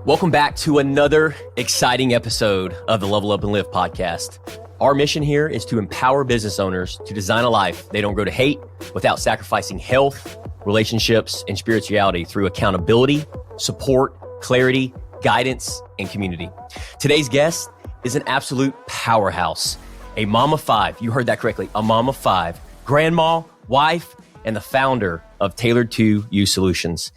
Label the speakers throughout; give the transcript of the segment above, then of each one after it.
Speaker 1: Welcome back to another exciting episode of the Level Up and Live podcast. Our mission here is to empower business owners to design a life they don't grow to hate without sacrificing health, relationships, and spirituality through accountability, support, clarity, guidance, and community. Today's guest is an absolute powerhouse, a mom of five. You heard that correctly, a mom of five, grandma, wife, and the founder of Tailored to You Solutions.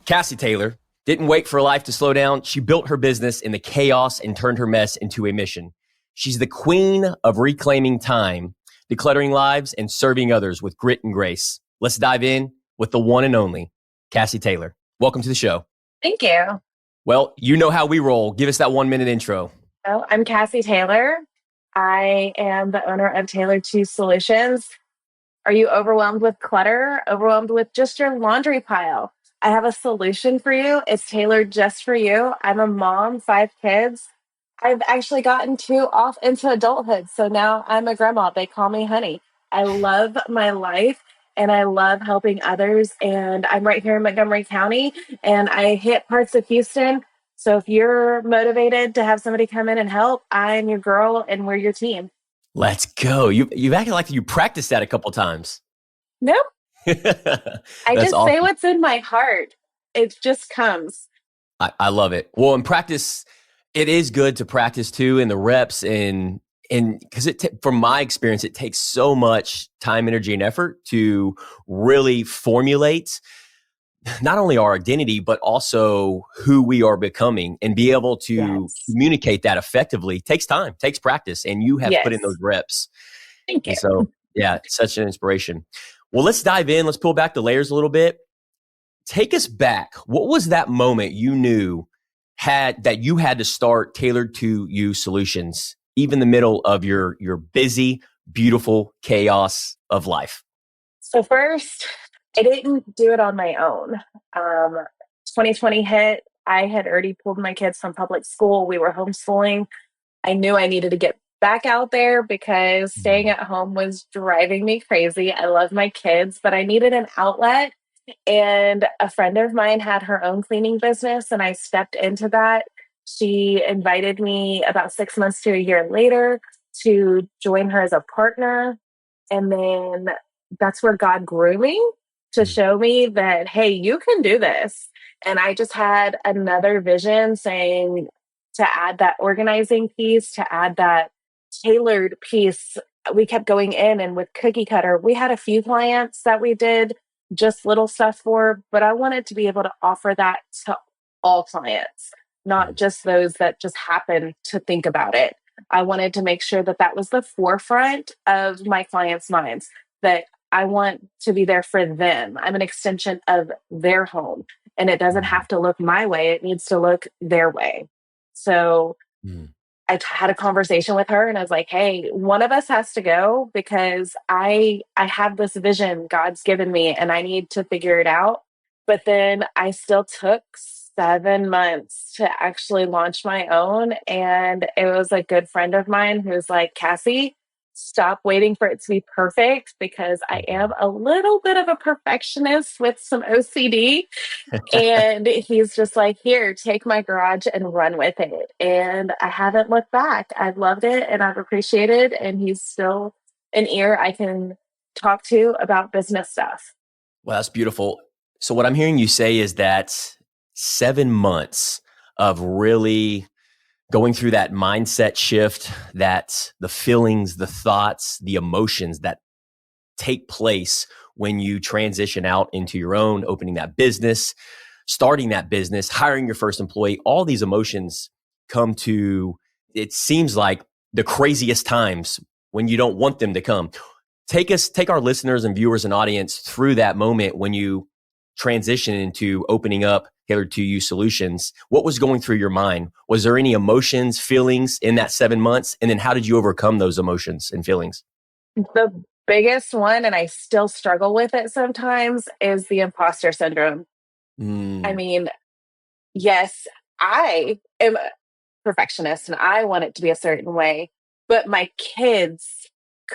Speaker 1: Cassi Taylor didn't wait for life to slow down. She built her business in the chaos and turned her mess into a mission. She's the queen of reclaiming time, decluttering lives, and serving others with grit and grace. Let's dive in with the one and only Cassi Taylor. Welcome to the show.
Speaker 2: Thank you.
Speaker 1: Well, you know how we roll. Give us that 1 minute intro.
Speaker 2: Well, I'm Cassi Taylor. I am the owner of Tailored to Solutions. Are you overwhelmed with clutter? Overwhelmed with just your laundry pile? I have a solution for you. It's tailored just for you. I'm a mom, 5 kids. I've actually gotten 2 off into adulthood. So now I'm a grandma. They call me honey. I love my life and I love helping others. And I'm right here in Montgomery County and I hit parts of Houston. So if you're motivated to have somebody come in and help, I'm your girl and we're your team.
Speaker 1: Let's go. You've acted like you practiced that a couple times.
Speaker 2: Nope. I just
Speaker 1: awesome.
Speaker 2: say what's in my heart. It just comes.
Speaker 1: I love it. Well, in practice, it is good to practice too, in the reps and because from my experience, it takes so much time, energy, and effort to really formulate not only our identity, but also who we are becoming and be able to communicate that effectively. Takes time, takes practice, and you have put in those reps.
Speaker 2: Thank you.
Speaker 1: And so, yeah, it's such an inspiration. Well, let's dive in. Let's pull back the layers a little bit. Take us back. What was that moment you knew that you had to start Tailored to You Solutions, even in the middle of your busy, beautiful chaos of life?
Speaker 2: So first, I didn't do it on my own. 2020 hit. I had already pulled my kids from public school. We were homeschooling. I knew I needed to get back out there because staying at home was driving me crazy. I love my kids, but I needed an outlet. And a friend of mine had her own cleaning business and I stepped into that. She invited me about 6 months to a year later to join her as a partner. And then that's where God grew me to show me that, hey, you can do this. And I just had another vision saying to add that organizing piece, to add that tailored piece. We kept going in, and with cookie cutter, we had a few clients that we did just little stuff for, but I wanted to be able to offer that to all clients, not just those that just happen to think about it. I wanted to make sure that that was the forefront of my clients' minds, that I want to be there for them. I'm an extension of their home, and it doesn't have to look my way. It needs to look their way. So I had a conversation with her and I was like, hey, one of us has to go because I have this vision God's given me and I need to figure it out. But then I still took 7 months to actually launch my own. And it was a good friend of mine who's like, Cassi, stop waiting for it to be perfect, because I am a little bit of a perfectionist with some OCD. And he's just like, here, take my garage and run with it. And I haven't looked back. I've loved it and I've appreciated, and he's still an ear I can talk to about business stuff.
Speaker 1: Well, that's beautiful. So what I'm hearing you say is that 7 months of really going through that mindset shift, that the feelings, the thoughts, the emotions that take place when you transition out into your own, opening that business, starting that business, hiring your first employee, all these emotions come to, it seems like, the craziest times when you don't want them to come. Take our listeners and viewers and audience through that moment when you transition into opening up Tailored to You Solutions. What was going through your mind? Was there any emotions, feelings in that 7 months? And then how did you overcome those emotions and feelings?
Speaker 2: The biggest one, and I still struggle with it sometimes, is the imposter syndrome. I mean, yes, I am a perfectionist and I want it to be a certain way, but my kids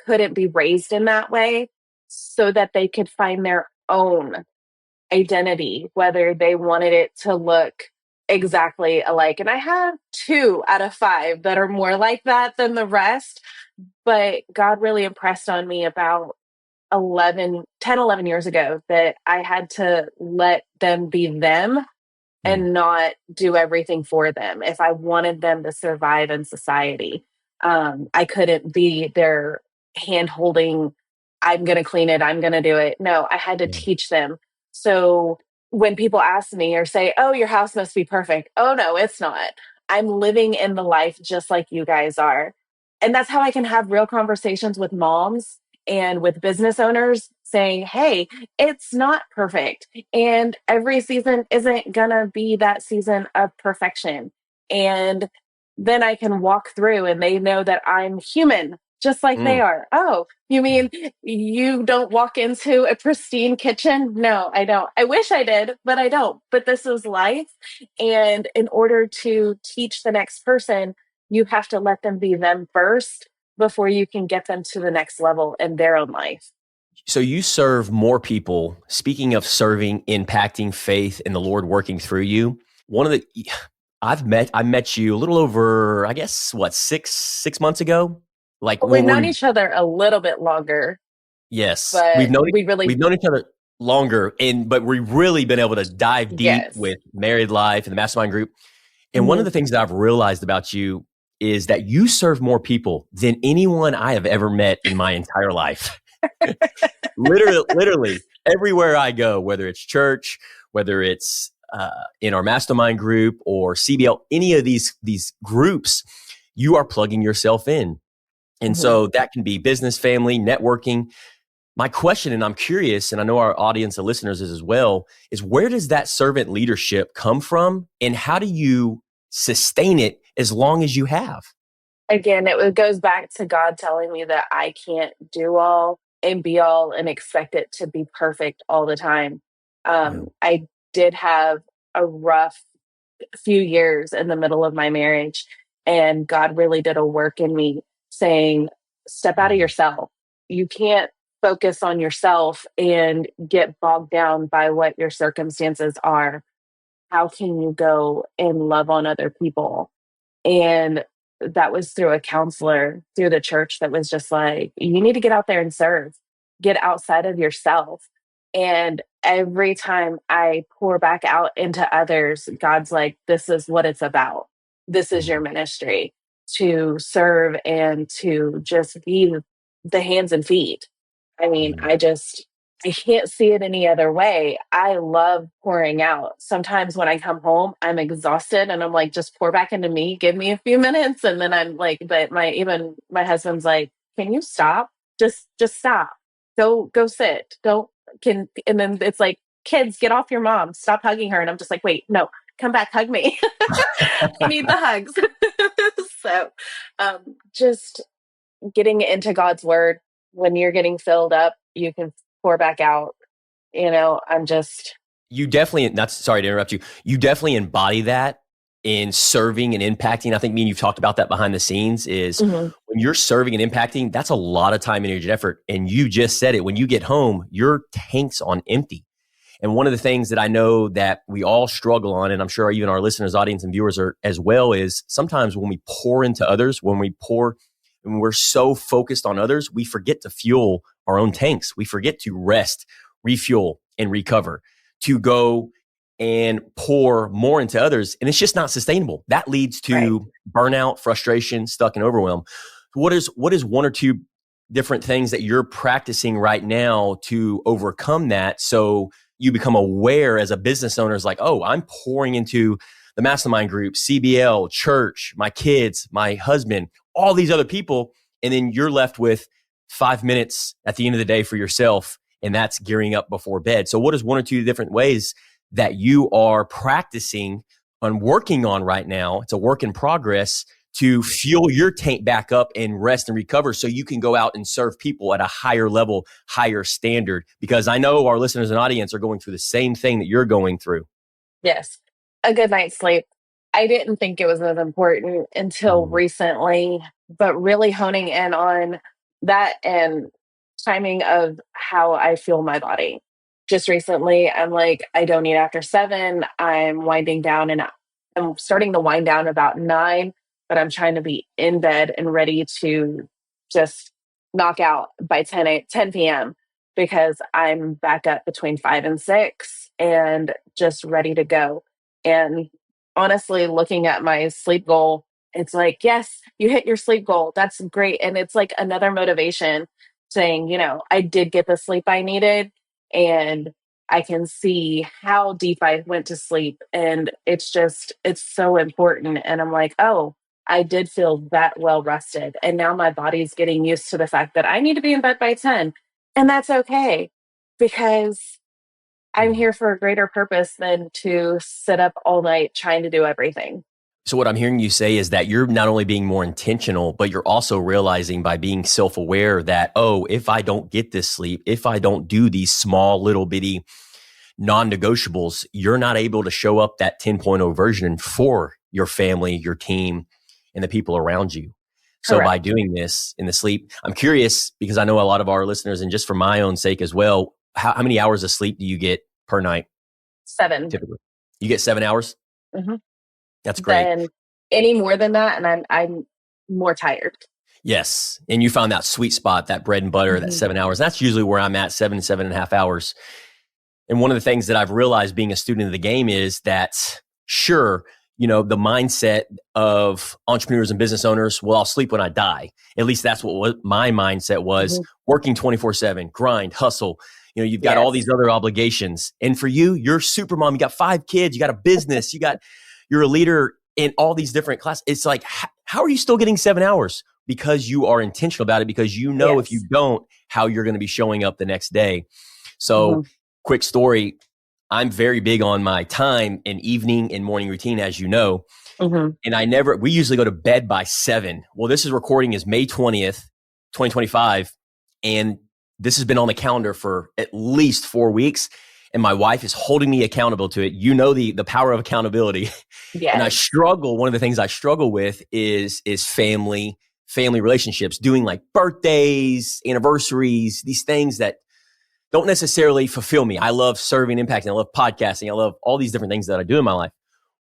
Speaker 2: couldn't be raised in that way so that they could find their own identity, whether they wanted it to look exactly alike. And I have 2 out of 5 that are more like that than the rest. But God really impressed on me about 11 years ago that I had to let them be them
Speaker 1: Mm,
Speaker 2: and not do everything for them. If I wanted them to survive in society, I couldn't be their hand holding, I'm going to clean it, I'm going to do it. No, I had to
Speaker 1: yeah,
Speaker 2: teach them. So when people ask me or say, oh, your house must be perfect. Oh, no, it's not. I'm living in the life just like you guys are. And that's how I can have real conversations with moms and with business owners saying, hey, it's not perfect. And every season isn't going to be that season of perfection. And then I can walk through and they know that I'm human, just like they
Speaker 1: mm.
Speaker 2: are. Oh, you mean you don't walk into a pristine kitchen? No, I don't. I wish I did, but I don't. But this is life. And in order to teach the next person, you have to let them be them first before you can get them to the next level in their own life.
Speaker 1: So you serve more people. Speaking of serving, impacting faith and the Lord working through you, one of the I met you a little over, I guess, what, six months ago? Like
Speaker 2: We've
Speaker 1: when
Speaker 2: known
Speaker 1: we
Speaker 2: each other a little bit longer,
Speaker 1: yes,
Speaker 2: but we
Speaker 1: we've
Speaker 2: really,
Speaker 1: known each other longer, and but we've really been able to dive deep
Speaker 2: yes.
Speaker 1: with married life and the mastermind group. And one of
Speaker 2: Mhm.
Speaker 1: the things that I've realized about you is that you serve more people than anyone I have ever met in my entire life. Literally everywhere I go, whether it's church, whether it's in our mastermind group or CBL, any of these groups, you are plugging yourself in. And
Speaker 2: Mhm.
Speaker 1: so that can be business, family, networking. My question, and I'm curious, and I know our audience and listeners is as well, is where does that servant leadership come from, and how do you sustain it as long as you have?
Speaker 2: Again, goes back to God telling me that I can't do all and be all and expect it to be perfect all the time.
Speaker 1: Yeah.
Speaker 2: I did have a rough few years in the middle of my marriage, and God really did a work in me saying, step out of
Speaker 1: Mhm.
Speaker 2: yourself. You can't focus on yourself and get bogged down by what your circumstances are. How can you go and love on other people? And that was through a counselor through the church that was just like, you need to get out there and serve, get outside of yourself. And every time I pour back out into others, God's like, this is what it's about. This is your
Speaker 1: Mhm.
Speaker 2: ministry, to serve and to just be the hands and feet. I mean,
Speaker 1: Mhm.
Speaker 2: I can't see it any other way. I love pouring out. Sometimes when I come home, I'm exhausted and I'm like, just pour back into me, give me a few minutes. And then I'm like, but even my husband's like, can you stop? Just stop. Go sit. Don't and then it's like, kids, get off your mom. Stop hugging her. And I'm just like, wait, no, come back, hug me. I need the hugs. So just getting into God's word. When you're getting filled up, you can pour back out. I'm just,
Speaker 1: You definitely, not sorry to interrupt you. You definitely embody that in serving and impacting. I think me and you've talked about that behind the scenes is
Speaker 2: mhm,
Speaker 1: when you're serving and impacting, that's a lot of time, energy, and effort. And you just said it. When you get home, your tank's on empty. And one of the things that I know that we all struggle on, and I'm sure even our listeners, audience, and viewers are as well, is sometimes when we pour into others, when we're so focused on others, we forget to fuel our own tanks. We forget to rest, refuel, and recover, to go and pour more into others. And it's just not sustainable. That leads
Speaker 2: right.
Speaker 1: to burnout, frustration, stuck, and overwhelm. What is one or two different things that you're practicing right now to overcome that, so you become aware as a business owner is like, oh, I'm pouring into the mastermind group, CBL, church, my kids, my husband, all these other people. And then you're left with 5 minutes at the end of the day for yourself. And that's gearing up before bed. So what is one or two different ways that you are practicing on working on right now? It's a work in progress to fuel your tank back up and rest and recover so you can go out and serve people at a higher level, higher standard. Because I know our listeners and audience are going through the same thing that you're going through.
Speaker 2: Yes. A good night's sleep. I didn't think it was as important until
Speaker 1: Mm,
Speaker 2: recently, but really honing in on that and timing of how I feel my body. just recently, I'm like, I don't eat after 7. I'm winding down and I'm starting to wind down about 9, but I'm trying to be in bed and ready to just knock out by 10 p.m. because I'm back up between 5 and 6 and just ready to go. And honestly, looking at my sleep goal, it's like, yes, you hit your sleep goal. That's great. And it's like another motivation saying, I did get the sleep I needed and I can see how deep I went to sleep. And it's so important. And I'm like, oh, I did feel that well rested. And now my body's getting used to the fact that I need to be in bed by 10. And that's okay because I'm here for a greater purpose than to sit up all night trying to do everything.
Speaker 1: So what I'm hearing you say is that you're not only being more intentional, but you're also realizing by being self-aware that, oh, if I don't get this sleep, if I don't do these small little bitty non-negotiables, you're not able to show up that 10.0 version for your family, your team, and the people around you. So
Speaker 2: Correct.
Speaker 1: by doing this in the sleep, I'm curious because I know a lot of our listeners, and just for my own sake as well, how many hours of sleep do you get per night?
Speaker 2: 7.
Speaker 1: Typically, you get 7 hours.
Speaker 2: Mm-hmm.
Speaker 1: That's great.
Speaker 2: Then any more than that, and I'm more tired.
Speaker 1: Yes, and you found that sweet spot, that bread and butter, that 7 hours. That's usually where I'm at, 7.5 hours. And one of the things that I've realized being a student of the game is that, sure, the mindset of entrepreneurs and business owners, well, I'll sleep when I die. At least that's what my mindset was, working 24/7, grind, hustle. You've got all these other obligations. And for you, you're super mom. You got 5 kids, you got a business, you're a leader in all these different classes. It's like, how are you still getting 7 hours? Because you are intentional about it, because if you don't, how you're going to be showing up the next day. So quick story, I'm very big on my time and evening and morning routine, as you know. And we usually go to bed by 7. Well, this is recording is May 20th, 2025. And this has been on the calendar for at least 4 weeks. And my wife is holding me accountable to it. The power of accountability.
Speaker 2: Yes.
Speaker 1: And I struggle. One of the things I struggle with is family relationships, doing like birthdays, anniversaries, these things that don't necessarily fulfill me. I love serving, impacting. I love podcasting. I love all these different things that I do in my life.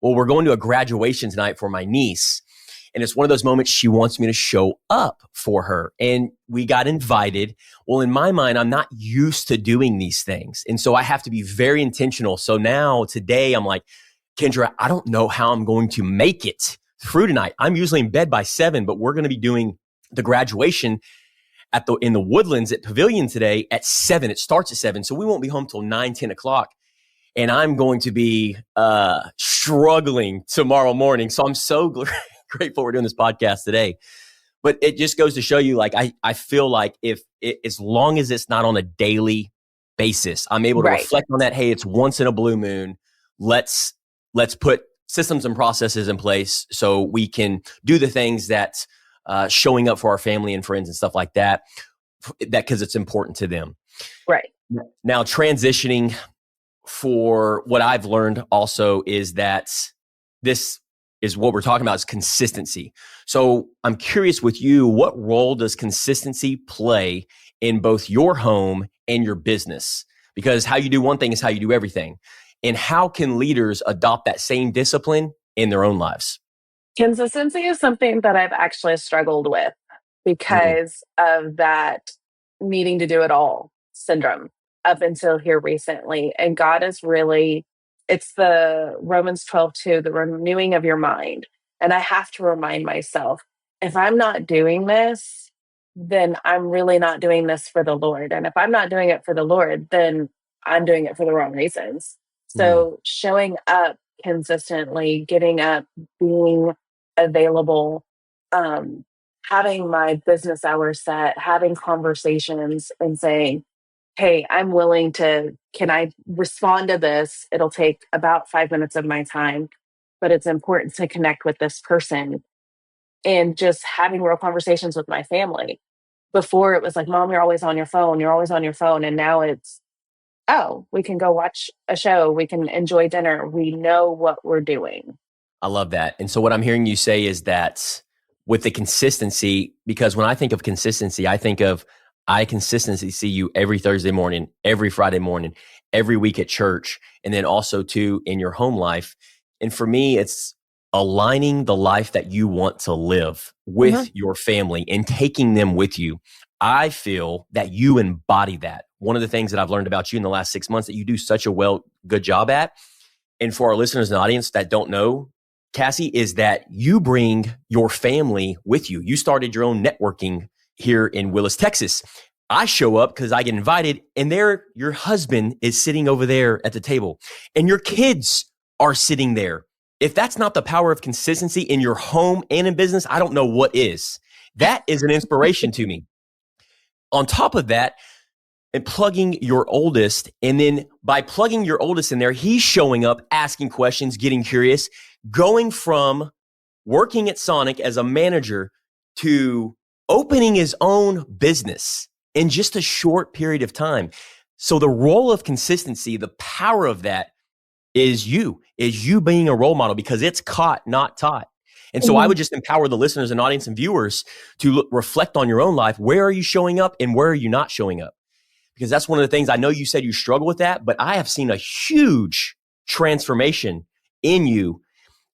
Speaker 1: Well, we're going to a graduation tonight for my niece. And it's one of those moments she wants me to show up for her. And we got invited. Well, in my mind, I'm not used to doing these things. And so I have to be very intentional. So now today I'm like, Kendra, I don't know how I'm going to make it through tonight. I'm usually in bed by 7, but we're going to be doing the graduation in the Woodlands at Pavilion today at 7. It starts at 7. So we won't be home till 9, 10 o'clock. And I'm going to be struggling tomorrow morning. So I'm so grateful we're doing this podcast today. But it just goes to show you, like, I feel like as long as it's not on a daily basis, I'm able to reflect on that. Hey, it's once in a blue moon. Let's put systems and processes in place so we can do the things that showing up for our family and friends and stuff like that because it's important to them.
Speaker 2: Right.
Speaker 1: Now, transitioning, for what I've learned also is that this is what we're talking about is consistency. So I'm curious with you, what role does consistency play in both your home and your business? Because how you do one thing is how you do everything. And how can leaders adopt that same discipline in their own lives?
Speaker 2: Consistency is something that I've actually struggled with because of that needing to do it all syndrome up until here recently. And God is really, it's the Romans 12:2, the renewing of your mind. And I have to remind myself, if I'm not doing this, then I'm really not doing this for the Lord. And if I'm not doing it for the Lord, then I'm doing it for the wrong reasons. So showing up consistently, getting up, being available, having my business hours set, having conversations and saying, hey, I'm willing to, can I respond to this? It'll take about 5 minutes of my time, but it's important to connect with this person and just having real conversations with my family. Before it was like, Mom, you're always on your phone. You're always on your phone. And now it's, oh, we can go watch a show. We can enjoy dinner. We know what we're doing.
Speaker 1: I love that. And so what I'm hearing you say is that with the consistency, because when I think of consistency, I think of I consistently see you every Thursday morning, every Friday morning, every week at church, and then also too in your home life. And for me, it's aligning the life that you want to live with
Speaker 2: Mhm.
Speaker 1: your family and taking them with you. I feel that you embody that. One of the things that I've learned about you in the last 6 months that you do such a good job at, and for our listeners and audience that don't know, Cassie, is that you bring your family with you. You started your own networking here in Willis, Texas. I show up because I get invited, and there your husband is sitting over there at the table, and your kids are sitting there. If that's not the power of consistency in your home and in business, I don't know what is. That is an inspiration to me. On top of that, and plugging your oldest. And then by plugging your oldest in there, he's showing up, asking questions, getting curious, going from working at Sonic as a manager to opening his own business in just a short period of time. So the role of consistency, the power of that is you being a role model because it's caught, not taught. And so I
Speaker 2: Mhm.
Speaker 1: would just empower the listeners and audience and viewers to reflect on your own life. Where are you showing up and where are you not showing up? Because that's one of the things I know you said you struggle with that, but I have seen a huge transformation in you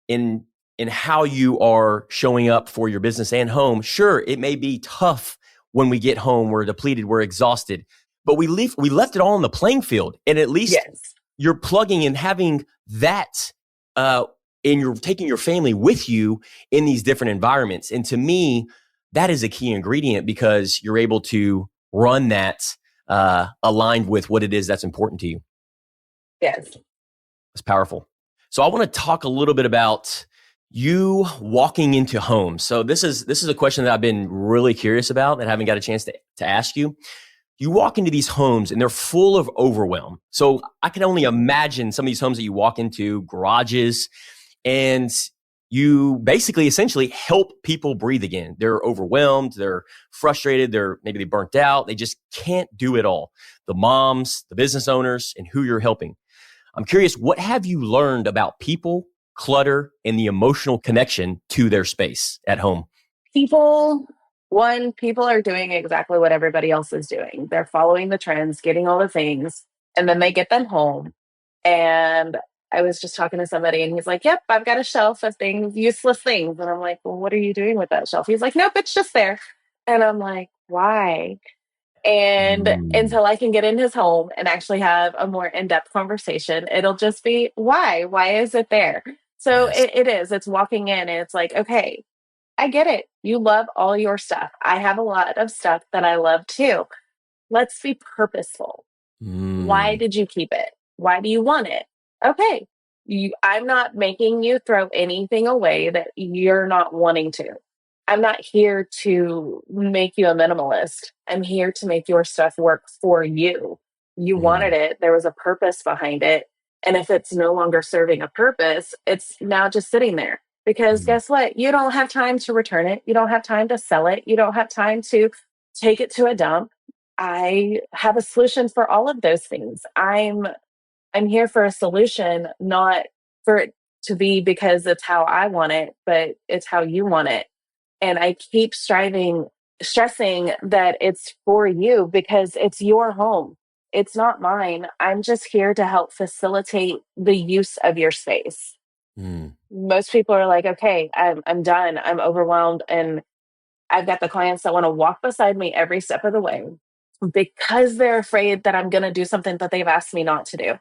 Speaker 1: in how you are showing up for your business and home. Sure, it may be tough when we get home, we're depleted, we're exhausted, but we left it all on the playing field. And at least
Speaker 2: Yes.
Speaker 1: you're plugging and having that and you're taking your family with you in these different environments. And to me, that is a key ingredient because you're able to run that aligned with what it is that's important to you.
Speaker 2: Yes.
Speaker 1: It's powerful. So I want to talk a little bit about you walking into homes. So this is a question that I've been really curious about and haven't got a chance to ask you. You walk into these homes and they're full of overwhelm. So I can only imagine some of these homes that you walk into, garages, and you basically essentially help people breathe again. They're overwhelmed, they're frustrated, maybe they burnt out, they just can't do it all. The moms, the business owners, and who you're helping. I'm curious, what have you learned about people, clutter, and the emotional connection to their space at home?
Speaker 2: People, one, people are doing exactly what everybody else is doing. They're following the trends, getting all the things, and then they get them home. And I was just talking to somebody and he's like, "Yep, I've got a shelf of things, useless things." And I'm like, "Well, what are you doing with that shelf?" He's like, "Nope, it's just there." And I'm like, "Why?" And
Speaker 1: Mm,
Speaker 2: until I can get in his home and actually have a more in-depth conversation, it'll just be, why? Why is it there? So
Speaker 1: yes.
Speaker 2: it is. It's walking in and it's like, okay, I get it. You love all your stuff. I have a lot of stuff that I love too. Let's be purposeful. Why
Speaker 1: Mm,
Speaker 2: did you keep it? Why do you want it? Okay. I'm not making you throw anything away that you're not wanting to. I'm not here to make you a minimalist. I'm here to make your stuff work for you. You wanted
Speaker 1: mm,
Speaker 2: it, there was a purpose behind it. And if it's no longer serving a purpose, it's now just sitting there. Because
Speaker 1: mm,
Speaker 2: guess what? You don't have time to return it. You don't have time to sell it. You don't have time to take it to a dump. I have a solution for all of those things. I'm here for a solution, not for it to be because it's how I want it, but it's how you want it. And I keep stressing that it's for you because it's your home. It's not mine. I'm just here to help facilitate the use of your space.
Speaker 1: mm.
Speaker 2: Most people are like, okay, I'm done. I'm overwhelmed. And I've got the clients that want to walk beside me every step of the way because they're afraid that I'm going to do something that they've asked me not to do.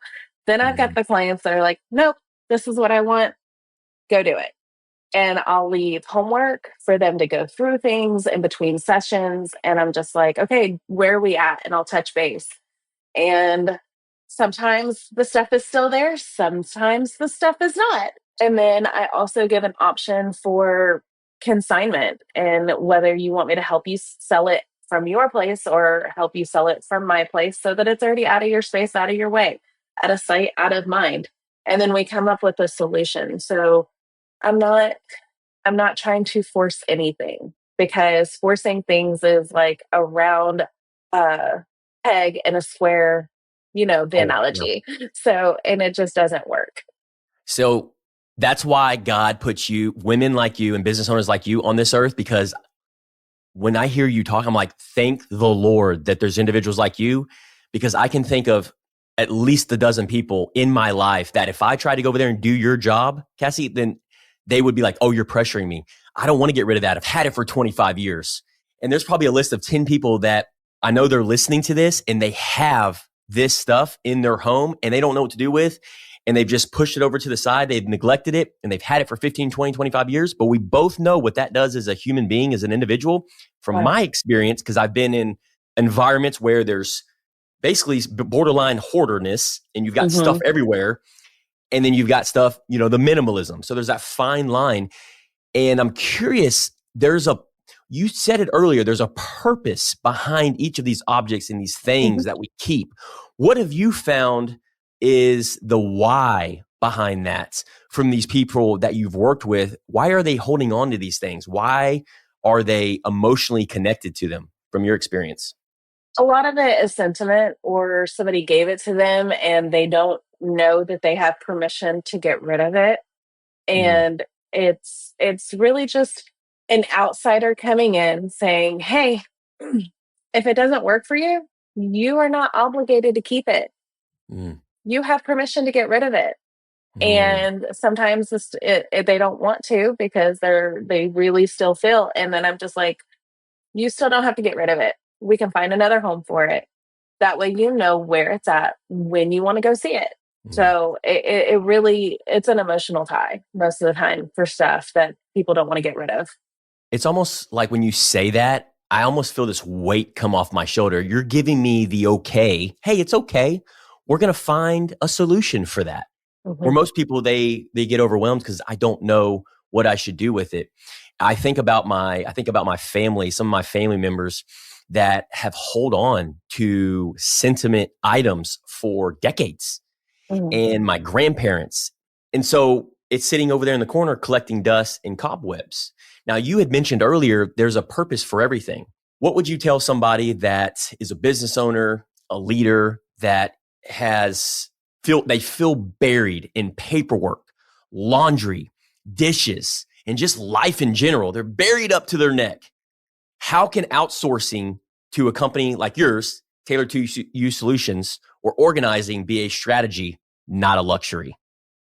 Speaker 2: Then I've got
Speaker 1: Mm,
Speaker 2: the clients that are like, nope, this is what I want. Go do it. And I'll leave homework for them to go through things in between sessions. And I'm just like, okay, where are we at? And I'll touch base. And sometimes the stuff is still there, sometimes the stuff is not. And then I also give an option for consignment and whether you want me to help you sell it from your place or help you sell it from my place so that it's already out of your space, out of your way, out of sight, out of mind. And then we come up with a solution. So I'm not I'm not trying to force anything because forcing things is like a round uh, peg in a square, the
Speaker 1: oh, yeah.
Speaker 2: analogy. So, and it just doesn't work.
Speaker 1: So that's why God puts women like you and business owners like you on this earth because when I hear you talk, I'm like, thank the Lord that there's individuals like you, because I can think of at least a dozen people in my life that if I tried to go over there and do your job, Cassie, then they would be like, oh, you're pressuring me. I don't want to get rid of that. I've had it for 25 years. And there's probably a list of 10 people that I know they're listening to this and they have this stuff in their home and they don't know what to do with. And they've just pushed it over to the side. They've neglected it and they've had it for 15, 20, 25 years. But we both know what that does as a human being, as an individual. From my experience, because I've been in environments where there's basically borderline hoarderness and you've got stuff everywhere. And then you've got stuff, the minimalism. So there's that fine line. And I'm curious, you said it earlier, there's a purpose behind each of these objects and these things that we keep. What have you found is the why behind that from these people that you've worked with? Why are they holding on to these things? Why are they emotionally connected to them from your experience?
Speaker 2: A lot of it is sentiment, or somebody gave it to them and they don't know that they have permission to get rid of it. And it's really just an outsider coming in saying, hey, if it doesn't work for you, you are not obligated to keep it. You have permission to get rid of it. And sometimes they don't want to because they really still feel. And then I'm just like, you still don't have to get rid of it. We can find another home for it. That way, you know where it's at when you want to go see it. So it really, it's an emotional tie most of the time for stuff that people don't want to get rid of.
Speaker 1: It's almost like when you say that, I almost feel this weight come off my shoulder. You're giving me the okay. Hey, it's okay. We're going to find a solution for that. Where most people, they get overwhelmed because I don't know what I should do with it. I think about my family, some of my family members that have hold on to sentiment items for decades, and my grandparents. And so it's sitting over there in the corner collecting dust and cobwebs. Now, you had mentioned earlier, there's a purpose for everything. What would you tell somebody that is a business owner, a leader that they feel buried in paperwork, laundry, dishes, and just life in general? They're buried up to their neck. How can outsourcing to a company like yours, Tailored to You Solutions, or organizing be a strategy, not a luxury?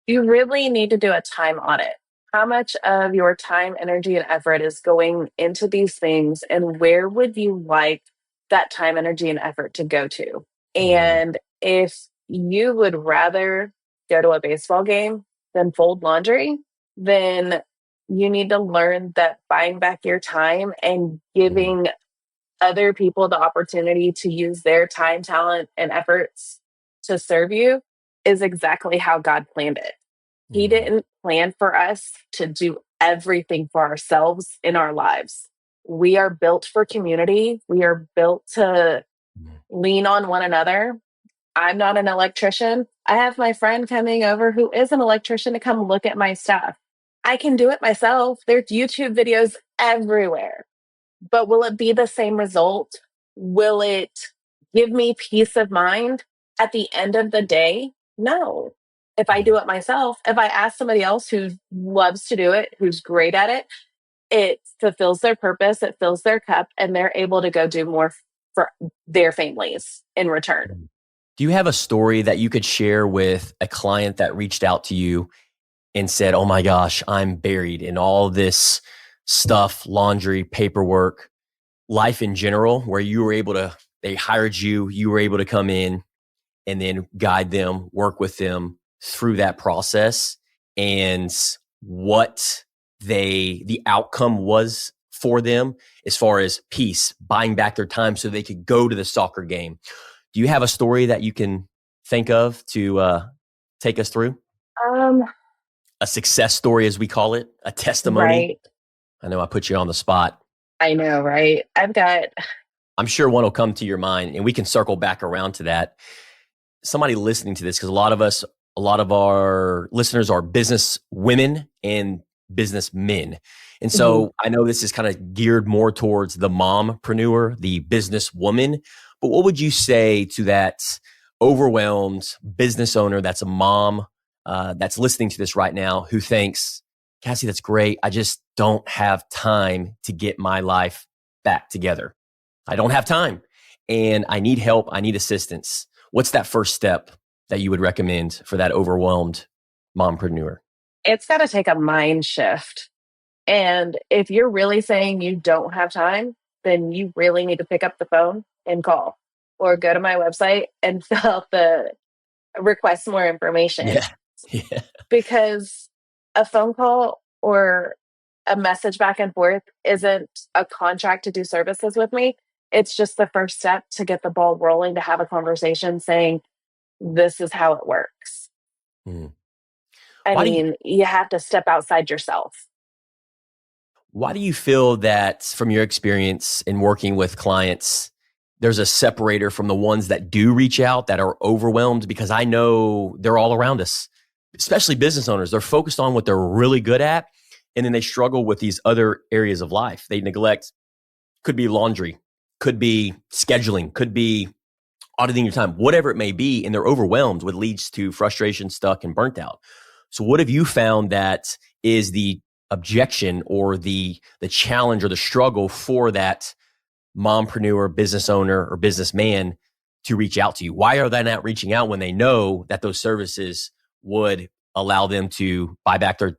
Speaker 2: You really need to do a time audit. How much of your time, energy, and effort is going into these things, and where would you like that time, energy, and effort to go to? And if you would rather go to a baseball game than fold laundry, then you need to learn that buying back your time and giving other people the opportunity to use their time, talent, and efforts to serve you is exactly how God planned it. He didn't plan for us to do everything for ourselves in our lives. We are built for community. We are built to lean on one another. I'm not an electrician. I have my friend coming over who is an electrician to come look at my stuff. I can do it myself. There's YouTube videos everywhere. But will it be the same result? Will it give me peace of mind at the end of the day? No. If I do it myself, if I ask somebody else who loves to do it, who's great at it, it fulfills their purpose, it fills their cup, and they're able to go do more for their families in return.
Speaker 1: Do you have a story that you could share with a client that reached out to you and said, oh my gosh, I'm buried in all this stuff, laundry, paperwork, life in general, where they hired you, you were able to come in and then guide them, work with them through that process, and what the outcome was for them as far as peace, buying back their time so they could go to the soccer game? Do you have a story that you can think of to take us through? A success story, as we call it, a testimony.
Speaker 2: Right.
Speaker 1: I know I put you on the spot.
Speaker 2: I know, right?
Speaker 1: I'm sure one will come to your mind, and we can circle back around to that. Somebody listening to this, because a lot of our listeners are business women and business men. And so I know this is kind of geared more towards the mompreneur, the business woman. But what would you say to that overwhelmed business owner that's a mom that's listening to this right now who thinks, Cassie, that's great. I just don't have time to get my life back together. I don't have time and I need help. I need assistance. What's that first step that you would recommend for that overwhelmed mompreneur?
Speaker 2: It's got to take a mind shift. And if you're really saying you don't have time, then you really need to pick up the phone and call or go to my website and fill out the request more information,
Speaker 1: Yeah. Yeah.
Speaker 2: because a phone call or a message back and forth isn't a contract to do services with me. It's just the first step to get the ball rolling, to have a conversation saying, this is how it works.
Speaker 1: Mm.
Speaker 2: I
Speaker 1: Why do you
Speaker 2: mean, you have to step outside yourself.
Speaker 1: Why do you feel that from your experience in working with clients, there's a separator from the ones that do reach out that are overwhelmed? Because I know they're all around us, especially business owners. They're focused on what they're really good at, and then they struggle with these other areas of life. They neglect, could be laundry, could be scheduling, could be auditing your time, whatever it may be, and they're overwhelmed, which leads to frustration, stuck, and burnt out. So what have you found that is the objection or the challenge or the struggle for that mompreneur, business owner, or businessman to reach out to you? Why are they not reaching out when they know that those services would allow them to buy back their,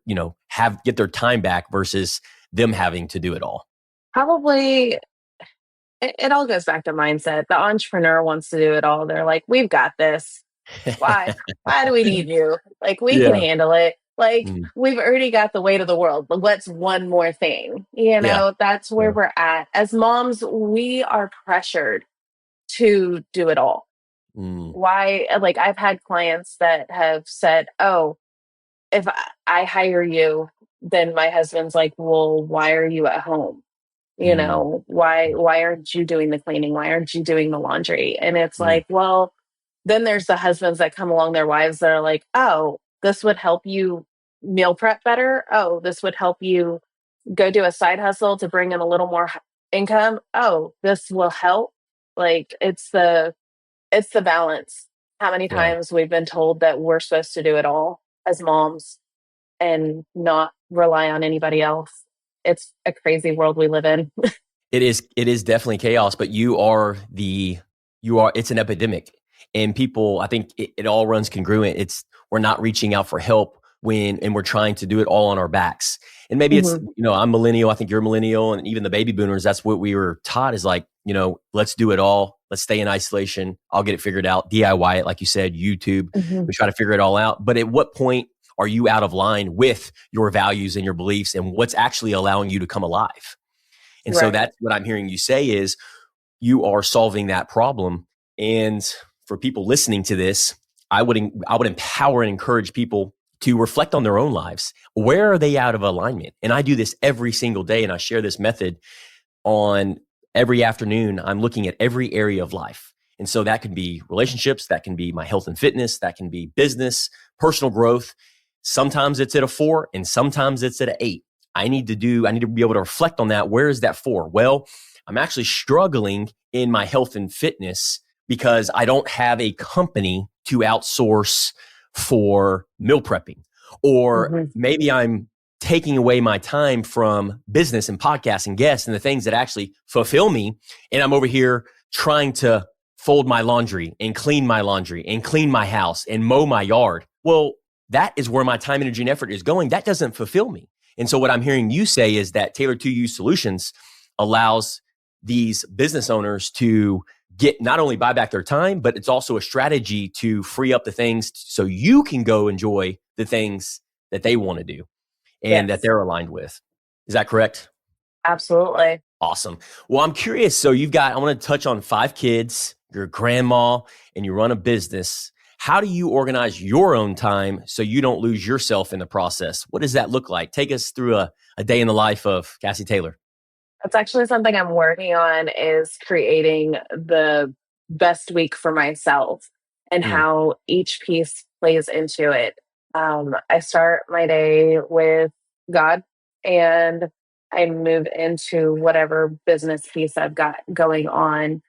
Speaker 1: get their time back versus them having to do it all?
Speaker 2: Probably it all goes back to mindset. The entrepreneur wants to do it all. They're like, we've got this. Why? Why do we need you? Like, we can
Speaker 1: Yeah.
Speaker 2: handle it. Like,
Speaker 1: Mm.
Speaker 2: we've already got the weight of the world. But what's one more thing?
Speaker 1: Yeah.
Speaker 2: That's where
Speaker 1: Yeah.
Speaker 2: we're at. As moms, we are pressured to do it all.
Speaker 1: Mm.
Speaker 2: Why? Like, I've had clients that have said, oh, if I hire you, then my husband's like, well, why are you at home?
Speaker 1: Mm.
Speaker 2: Why aren't you doing the cleaning? Why aren't you doing the laundry? And it's
Speaker 1: Mm.
Speaker 2: like, well, then there's the husbands that come along their wives that are like, oh, this would help you meal prep better. Oh, this would help you go do a side hustle to bring in a little more income. Oh, this will help. Like, it's the balance. How many
Speaker 1: Yeah.
Speaker 2: times we've been told that we're supposed to do it all as moms and not rely on anybody else. It's a crazy world we live in.
Speaker 1: It is definitely chaos, but it's an epidemic. And people, I think it all runs congruent. We're not reaching out for help and we're trying to do it all on our backs. And maybe it's,
Speaker 2: Mhm.
Speaker 1: I'm millennial. I think you're millennial, and even the baby boomers, that's what we were taught is like, let's do it all. Let's stay in isolation. I'll get it figured out. DIY it. Like you said, YouTube,
Speaker 2: Mhm.
Speaker 1: we try to figure it all out. But at what point are you out of line with your values and your beliefs and what's actually allowing you to come alive? And so
Speaker 2: Right.
Speaker 1: that's what I'm hearing you say is you are solving that problem. And for people listening to this, I would empower and encourage people to reflect on their own lives. Where are they out of alignment? And I do this every single day, and I share this method on every afternoon. I'm looking at every area of life. And so that can be relationships, that can be my health and fitness, that can be business, personal growth. Sometimes it's at a 4 and sometimes it's at an 8. I need to be able to reflect on that. Where is that 4? Well, I'm actually struggling in my health and fitness because I don't have a company to outsource for meal prepping. Or
Speaker 2: Mhm.
Speaker 1: maybe I'm taking away my time from business and podcasts and guests and the things that actually fulfill me. And I'm over here trying to fold my laundry and clean my house and mow my yard. Well, that is where my time, energy, and effort is going. That doesn't fulfill me. And so what I'm hearing you say is that Taylor to You Solutions allows these business owners to get not only buy back their time, but it's also a strategy to free up the things so you can go enjoy the things that they want to do and that
Speaker 2: Yes,
Speaker 1: they're aligned with. Is that correct?
Speaker 2: absolutely.
Speaker 1: Awesome. Well, I'm curious. So I want to touch on 5 kids, you're a grandma, and you run a business. How do you organize your own time so you don't lose yourself in the process? What does that look like? Take us through a day in the life of Cassi Taylor.
Speaker 2: That's actually something I'm working on, is creating the best week for myself and
Speaker 1: Mm.
Speaker 2: how each piece plays into it. I start my day with God, and I move into whatever business piece I've got going on.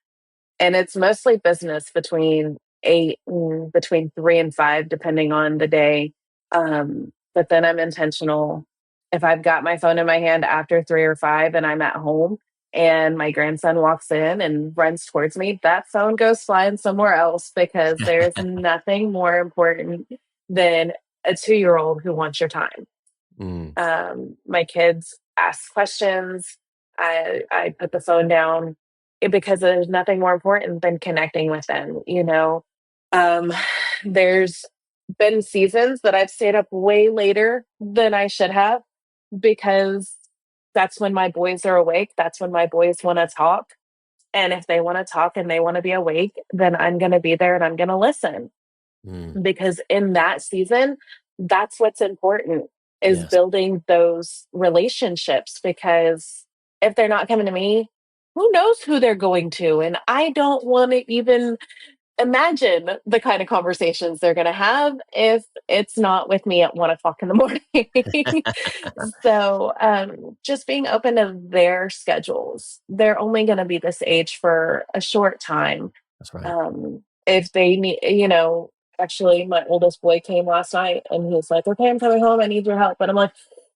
Speaker 2: And it's mostly business between 3 and 5, depending on the day. But then I'm intentional. If I've got my phone in my hand after 3 or 5 and I'm at home, and my grandson walks in and runs towards me, that phone goes flying somewhere else because there's nothing more important than a 2-year old who wants your time.
Speaker 1: Mm,
Speaker 2: My kids ask questions. I put the phone down because there's nothing more important than connecting with them. Um, there's been seasons that I've stayed up way later than I should have because that's when my boys are awake. That's when my boys want to talk. And if they want to talk and they want to be awake, then I'm going to be there and I'm going to listen
Speaker 1: mm,
Speaker 2: because in that season, that's what's important is
Speaker 1: yes.
Speaker 2: building those relationships because if they're not coming to me, who knows who they're going to? And I don't want to even imagine the kind of conversations they're going to have if it's not with me at 1 o'clock in the morning. So, just being open to their schedules. They're only going to be this age for a short time.
Speaker 1: That's right.
Speaker 2: If they need, actually, my oldest boy came last night and he's like, "Okay, I'm coming home. I need your help." And I'm like,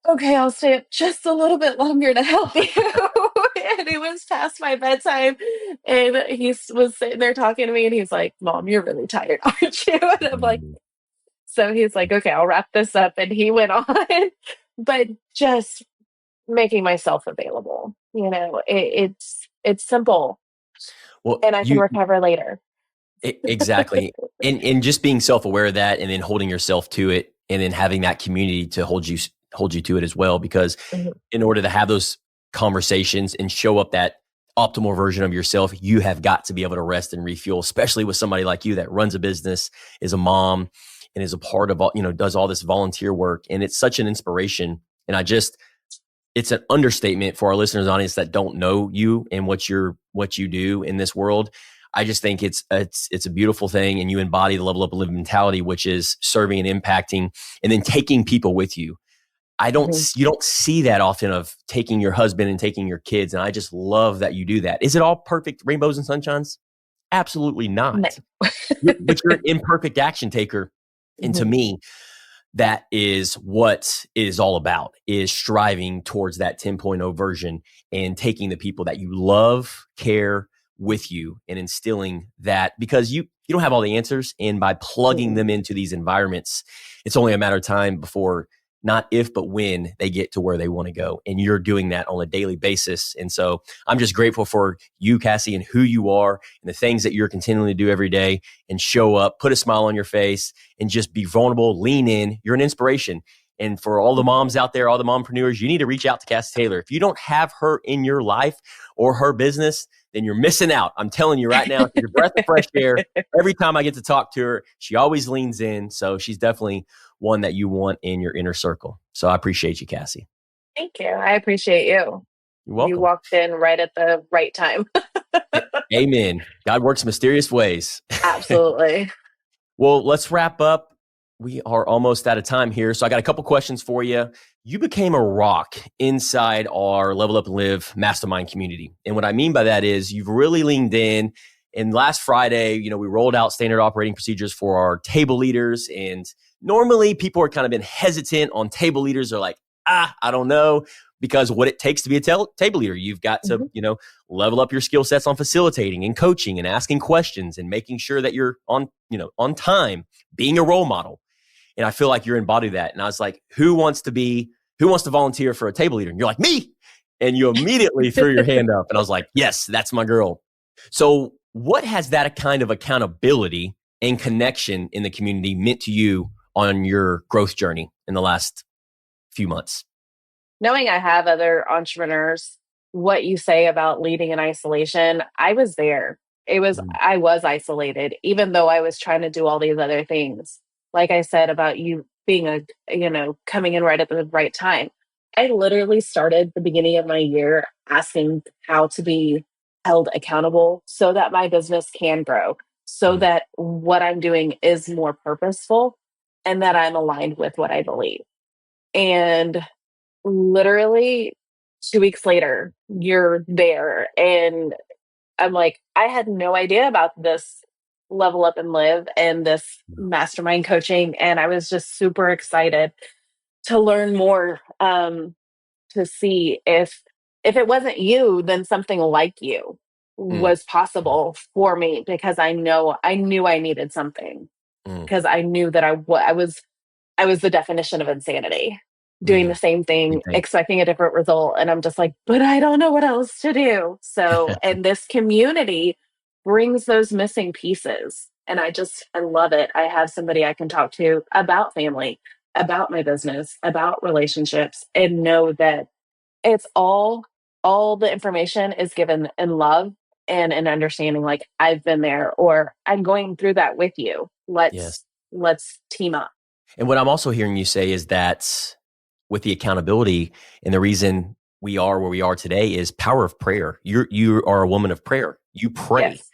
Speaker 2: "Okay, I'll stay up just a little bit longer to help you." And it was past my bedtime, and he was sitting there talking to me, and he's like, "Mom, you're really tired, aren't you?" And I'm like,
Speaker 1: Mm.
Speaker 2: so he's like, "Okay, I'll wrap this up." And he went on, but just making myself available. It's simple,
Speaker 1: Well,
Speaker 2: and I can recover later.
Speaker 1: exactly. And just being self-aware of that and then holding yourself to it and then having that community to hold you to it as well. Because
Speaker 2: Mhm.
Speaker 1: in order to have those conversations and show up that optimal version of yourself, you have got to be able to rest and refuel, especially with somebody like you that runs a business, is a mom, and is a part of all, does all this volunteer work. And it's such an inspiration. And it's an understatement for our listeners audience that don't know you and what you do in this world. I just think it's a beautiful thing, and you embody the level up and live mentality, which is serving and impacting, and then taking people with you.
Speaker 2: Mhm.
Speaker 1: You don't see that often of taking your husband and taking your kids, and I just love that you do that. Is it all perfect rainbows and sunshines? Absolutely
Speaker 2: No.
Speaker 1: not. But you're an imperfect action taker, and to
Speaker 2: Mhm.
Speaker 1: me, that is what it is all about, is striving towards that 10.0 version and taking the people that you love, care with you and instilling that, because you don't have all the answers. And by plugging
Speaker 2: Mhm.
Speaker 1: them into these environments, it's only a matter of time before, not if, but when they get to where they want to go. And you're doing that on a daily basis. And so I'm just grateful for you, Cassie, and who you are and the things that you're continuing to do every day and show up, put a smile on your face, and just be vulnerable, lean in. You're an inspiration. And for all the moms out there, all the mompreneurs, you need to reach out to Cassi Taylor. If you don't have her in your life or her business, then you're missing out. I'm telling you right now, she's a breath of fresh air. Every time I get to talk to her, she always leans in. So she's definitely one that you want in your inner circle. So I appreciate you, Cassie.
Speaker 2: Thank you. I appreciate you.
Speaker 1: You're
Speaker 2: You
Speaker 1: welcome.
Speaker 2: walked in right at the right time.
Speaker 1: Amen. God works mysterious ways.
Speaker 2: Absolutely.
Speaker 1: Well, let's wrap up. We are almost out of time here. So I got a couple questions for you. You became a rock inside our Level Up and Live mastermind community. And what I mean by that is you've really leaned in. And last Friday, we rolled out standard operating procedures for our table leaders. And normally people are kind of been hesitant on table leaders. They're like, I don't know, because what it takes to be a table leader, you've got to,
Speaker 2: Mhm.
Speaker 1: level up your skill sets on facilitating and coaching and asking questions and making sure that you're on time, being a role model. And I feel like you're embodied that. And I was like, who wants to volunteer for a table leader? And you're like, me. And you immediately threw your hand up. And I was like, yes, that's my girl. So what has that kind of accountability and connection in the community meant to you on your growth journey in the last few months?
Speaker 2: Knowing I have other entrepreneurs, what you say about leading in isolation, I was there.
Speaker 1: Mm,
Speaker 2: I was isolated, even though I was trying to do all these other things. Like I said about you being coming in right at the right time. I literally started the beginning of my year asking how to be held accountable so that my business can grow, so
Speaker 1: mm,
Speaker 2: that what I'm doing is more purposeful and that I'm aligned with what I believe. And literally 2 weeks later, you're there, and I'm like, I had no idea about this Level Up and Live and this mastermind coaching, and I was just super excited to learn more, to see if if it wasn't you, then something like you
Speaker 1: Mm,
Speaker 2: was possible for me, because I knew I needed something,
Speaker 1: mm,
Speaker 2: because I knew that I was the definition of insanity, doing the
Speaker 1: mm.
Speaker 2: same
Speaker 1: Same
Speaker 2: thing,
Speaker 1: thing.
Speaker 2: expecting a different result. And I'm just like, but I don't know what else to do. So, and this community brings those missing pieces. And I love it. I have somebody I can talk to about family, about my business, about relationships, and know that it's all the information is given in love and an understanding, like I've been there, or I'm going through that with you.
Speaker 1: Yes.
Speaker 2: Let's team up.
Speaker 1: And what I'm also hearing you say is that with the accountability and the reason we are where we are today is power of prayer. You are a woman of prayer. You pray.
Speaker 2: Yes.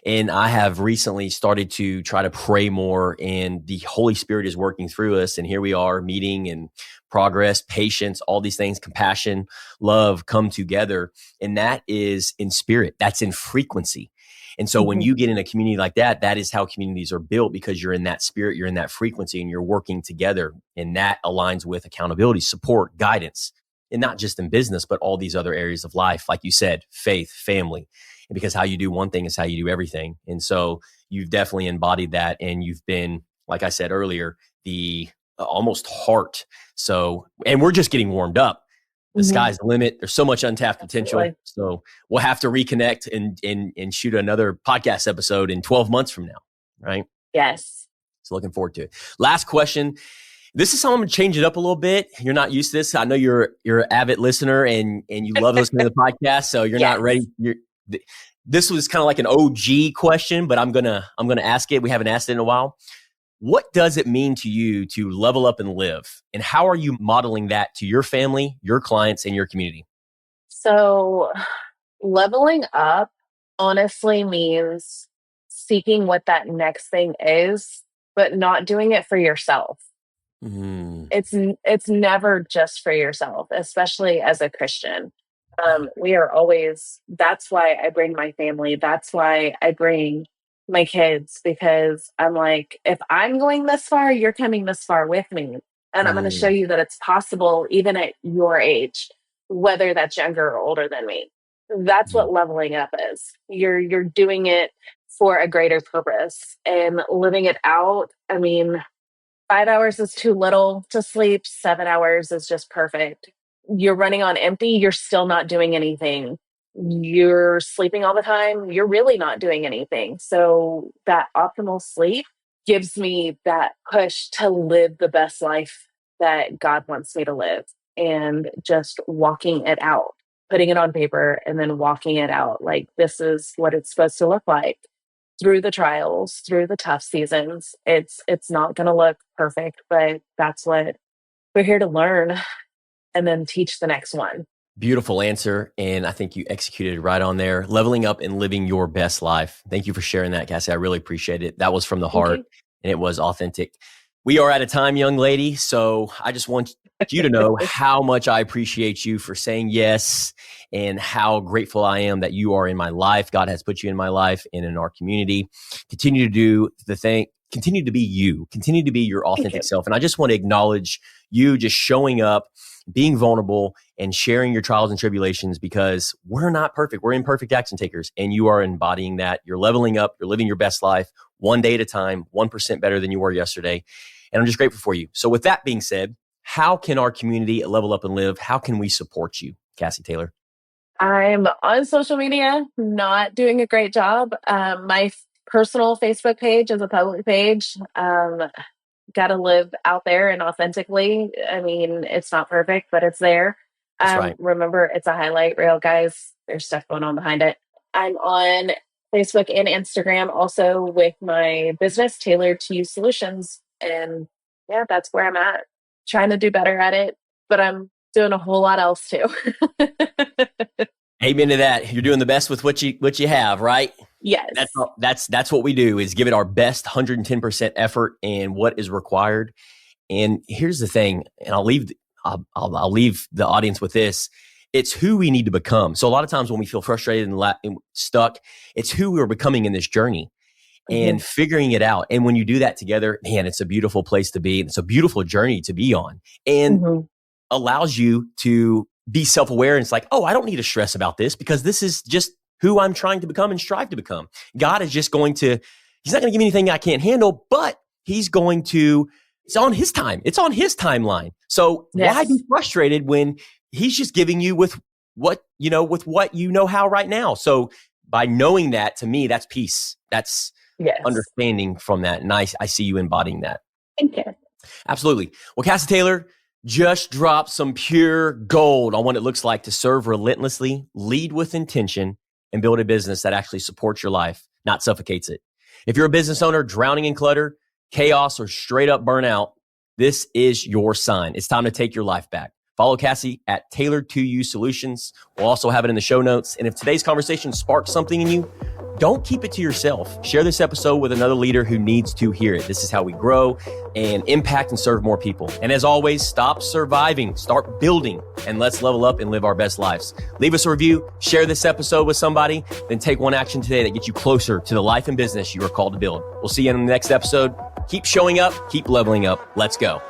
Speaker 1: And I have recently started to try to pray more, and the Holy Spirit is working through us. And here we are meeting, and progress, patience, all these things, compassion, love come together. And that is in spirit, that's in frequency. And so when
Speaker 2: Mhm.
Speaker 1: you get in a community like that, that is how communities are built, because you're in that spirit, you're in that frequency, and you're working together. And that aligns with accountability, support, guidance, and not just in business, but all these other areas of life. Like you said, faith, family, because how you do one thing is how you do everything. And so you've definitely embodied that. And you've been, like I said earlier, the almost heart. So, and we're just getting warmed up. The
Speaker 2: Mhm.
Speaker 1: sky's the limit. There's so much untapped potential.
Speaker 2: Absolutely.
Speaker 1: So we'll have to reconnect and shoot another podcast episode in 12 months from now. Right.
Speaker 2: Yes.
Speaker 1: So looking forward to it. Last question. This is something I'm going to change it up a little bit. You're not used to this. I know you're an avid listener, and you love listening to the podcast. So you're not ready.
Speaker 2: Yes.
Speaker 1: This was kind of like an OG question, but I'm gonna ask it. We haven't asked it in a while. What does it mean to you to level up and live? And how are you modeling that to your family, your clients, and your community?
Speaker 2: So leveling up honestly means seeking what that next thing is, but not doing it for yourself.
Speaker 1: Mm,
Speaker 2: It's never just for yourself, especially as a Christian. We are always, that's why I bring my family. That's why I bring my kids, because I'm like, if I'm going this far, you're coming this far with me. And I'm going to show
Speaker 1: mm,
Speaker 2: you that it's possible even at your age, whether that's younger or older than me. That's
Speaker 1: mm,
Speaker 2: what leveling up is. You're doing it for a greater purpose and living it out. I mean, 5 hours is too little to sleep. 7 hours is just perfect. You're running on empty. You're still not doing anything. You're sleeping all the time. You're really not doing anything. So that optimal sleep gives me that push to live the best life that God wants me to live, and just walking it out, putting it on paper and then walking it out. Like, this is what it's supposed to look like through the trials, through the tough seasons. It's not going to look perfect, but that's what we're here to learn and then teach the next one.
Speaker 1: Beautiful answer. And I think you executed right on there. Leveling up and living your best life. Thank you for sharing that, Cassie. I really appreciate it. That was from the
Speaker 2: Thank
Speaker 1: heart,
Speaker 2: you.
Speaker 1: and it was authentic. We are out of time, young lady. So I just want you to know how much I appreciate you for saying yes, and how grateful I am that you are in my life. God has put you in my life and in our community. Continue to do the thing. Continue to be you. Continue to be your
Speaker 2: Thank
Speaker 1: authentic
Speaker 2: you.
Speaker 1: self. And I just want to acknowledge you just showing up, being vulnerable, and sharing your trials and tribulations, because we're not perfect. We're imperfect action takers, and you are embodying that. You're leveling up. You're living your best life one day at a time, 1% better than you were yesterday. And I'm just grateful for you. So with that being said, how can our community at Level Up and Live, how can we support you, Cassie Taylor?
Speaker 2: I'm on social media, not doing a great job. My personal Facebook page is a public page. Got to live out there and authentically. I mean, it's not perfect, but it's there.
Speaker 1: That's right.
Speaker 2: Remember, it's a highlight reel, guys. There's stuff going on behind it. I'm on Facebook and Instagram also with my business, Tailored to You Solutions. And yeah, that's where I'm at. Trying to do better at it, but I'm doing a whole lot else too.
Speaker 1: Amen to that. You're doing the best with what you have, right?
Speaker 2: Yes.
Speaker 1: That's what we do, is give it our best 110% effort and what is required. And here's the thing, and I'll leave the audience with this. It's who we need to become. So a lot of times when we feel frustrated and stuck, it's who we're becoming in this journey
Speaker 2: Hmm.
Speaker 1: and figuring it out. And when you do that together, man, it's a beautiful place to be. It's a beautiful journey to be on, and
Speaker 2: Hmm.
Speaker 1: allows you to be self-aware, and it's like, oh, I don't need to stress about this because this is just who I'm trying to become and strive to become. God is just he's not going to give me anything I can't handle, but it's on his time. It's on his timeline. So why be frustrated when he's just giving you with what you know how right now? So by knowing that, to me, that's peace. That's understanding from that. And I see you embodying that.
Speaker 2: Thank you.
Speaker 1: Absolutely. Well, Cassi Taylor just dropped some pure gold on what it looks like to serve relentlessly, lead with intention, and build a business that actually supports your life, not suffocates it. If you're a business owner drowning in clutter, chaos, or straight up burnout, this is your sign. It's time to take your life back. Follow Cassi at Tailored to You Solutions. We'll also have it in the show notes. And if today's conversation sparks something in you, don't keep it to yourself. Share this episode with another leader who needs to hear it. This is how we grow and impact and serve more people. And as always, stop surviving, start building, and let's level up and live our best lives. Leave us a review, share this episode with somebody, then take one action today that gets you closer to the life and business you are called to build. We'll see you in the next episode. Keep showing up, keep leveling up. Let's go.